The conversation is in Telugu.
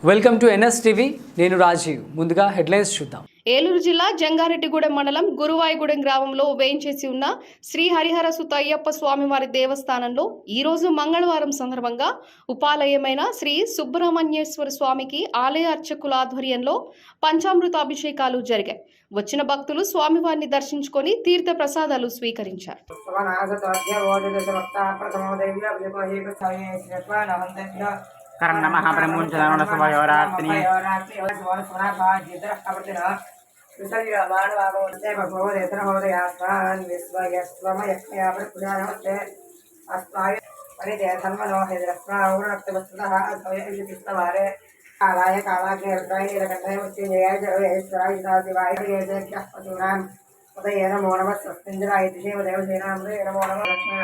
Welcome to NS TV. నేను రాజీవ్. ముందుగా హెడ్లైన్స్ చూద్దాం. ఏలూరు జిల్లా జంగారెడ్డిగూడెం మండలం గురువాయిగూడెం గ్రామంలో వేయించేసి ఉన్న శ్రీ హరిహర సుత అయ్యప్ప స్వామివారి దేవస్థానంలో ఈ రోజు మంగళవారం సందర్భంగా ఉపాలయమైన శ్రీ సుబ్రహ్మణ్యేశ్వర స్వామికి ఆలయ అర్చకుల ఆధ్వర్యంలో పంచామృత అభిషేకాలు జరిగాయి. వచ్చిన భక్తులు స్వామివారిని దర్శించుకొని తీర్థ ప్రసాదాలు స్వీకరించారు. కరణ మహాబ్రహ్మోంచరణ శుభయోరాత్రి కాళాయ కాళాగ్నివాయ ఉదయ నమో నమ స్వస్తింద్రాయ దిశేవ దేవసేనామృత నమో నమ లక్ష్మీ